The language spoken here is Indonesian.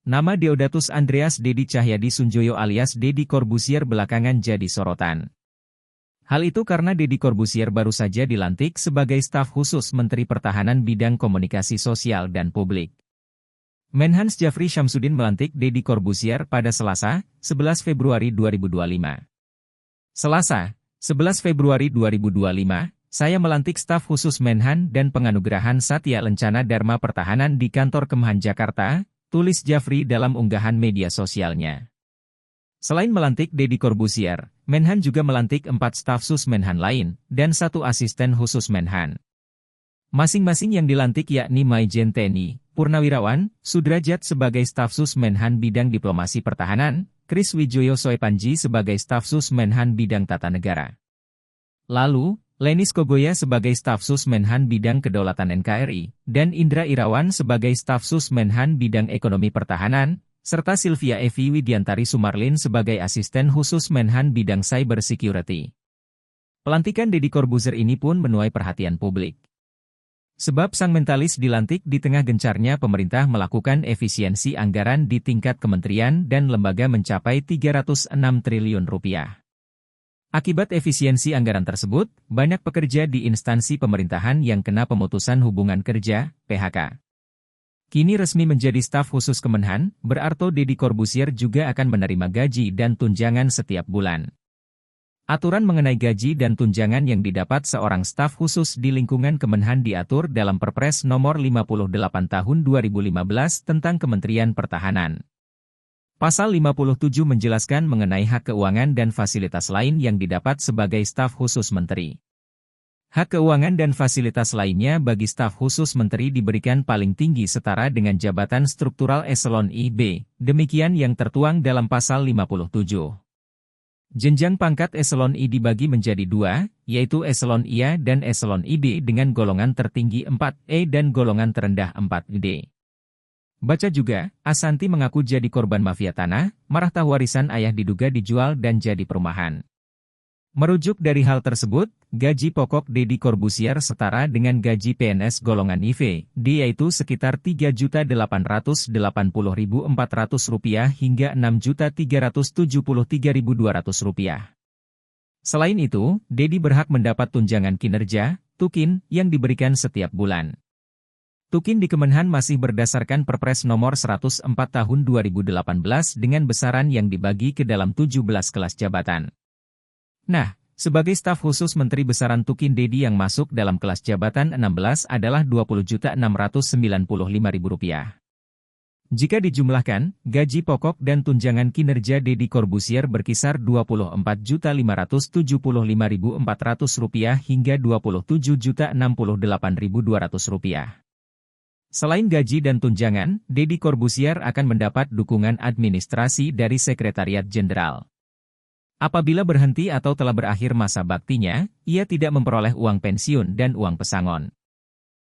Nama Deodatus Andreas Dedi Cahyadi Sunjoyo alias Deddy Corbuzier belakangan jadi sorotan. Hal itu karena Deddy Corbuzier baru saja dilantik sebagai staf khusus Menteri Pertahanan bidang komunikasi sosial dan publik. Menhan Jafri Syamsuddin melantik Deddy Corbuzier pada Selasa, 11 Februari 2025. Selasa, 11 Februari 2025, saya melantik staf khusus Menhan dan penganugerahan Satya Lencana Dharma Pertahanan di kantor Kemhan Jakarta, tulis Jafri dalam unggahan media sosialnya. Selain melantik Deddy Corbuzier, Menhan juga melantik 4 staf sus Menhan lain, dan 1 asisten khusus Menhan. Masing-masing yang dilantik yakni Maijen TNI, Purnawirawan, Sudrajat sebagai staf sus Menhan bidang diplomasi pertahanan, Kris Wijoyo Soepanji sebagai staf sus Menhan bidang tata negara. Lalu, Lenis Kogoya sebagai staf sus Menhan bidang kedaulatan NKRI, dan Indra Irawan sebagai staf sus Menhan bidang ekonomi pertahanan, serta Sylvia Evi Widiantari Sumarlin sebagai asisten khusus Menhan bidang cyber security. Pelantikan Deddy Corbuzier ini pun menuai perhatian publik. Sebab sang mentalis dilantik di tengah gencarnya pemerintah melakukan efisiensi anggaran di tingkat kementerian dan lembaga mencapai 306 triliun rupiah. Akibat efisiensi anggaran tersebut, banyak pekerja di instansi pemerintahan yang kena pemutusan hubungan kerja, PHK. Kini resmi menjadi staf khusus Kemenhan, berarti Deddy Corbuzier juga akan menerima gaji dan tunjangan setiap bulan. Aturan mengenai gaji dan tunjangan yang didapat seorang staf khusus di lingkungan Kemenhan diatur dalam Perpres Nomor 58 Tahun 2015 tentang Kementerian Pertahanan. Pasal 57 menjelaskan mengenai hak keuangan dan fasilitas lain yang didapat sebagai staf khusus menteri. Hak keuangan dan fasilitas lainnya bagi staf khusus menteri diberikan paling tinggi setara dengan jabatan struktural eselon IB, demikian yang tertuang dalam pasal 57. Jenjang pangkat eselon I dibagi menjadi 2, yaitu eselon IA dan eselon IB dengan golongan tertinggi 4E dan golongan terendah 4D. Baca juga, Asanti mengaku jadi korban mafia tanah, harta warisan ayah diduga dijual dan jadi perumahan. Merujuk dari hal tersebut, gaji pokok Deddy Corbuzier setara dengan gaji PNS golongan IV, yaitu sekitar Rp3.880.400 hingga Rp6.373.200. Selain itu, Deddy berhak mendapat tunjangan kinerja, Tukin, yang diberikan setiap bulan. Tukin di Kemenhan masih berdasarkan Perpres Nomor 104 Tahun 2018 dengan besaran yang dibagi ke dalam 17 kelas jabatan. Nah, sebagai staf khusus Menteri besaran Tukin Deddy yang masuk dalam kelas jabatan 16 adalah Rp20.695.000. Jika dijumlahkan, gaji pokok dan tunjangan kinerja Deddy Corbuzier berkisar Rp24.575.400 hingga Rp27.068.200. Selain gaji dan tunjangan, Deddy Corbuzier akan mendapat dukungan administrasi dari Sekretariat Jenderal. Apabila berhenti atau telah berakhir masa baktinya, ia tidak memperoleh uang pensiun dan uang pesangon.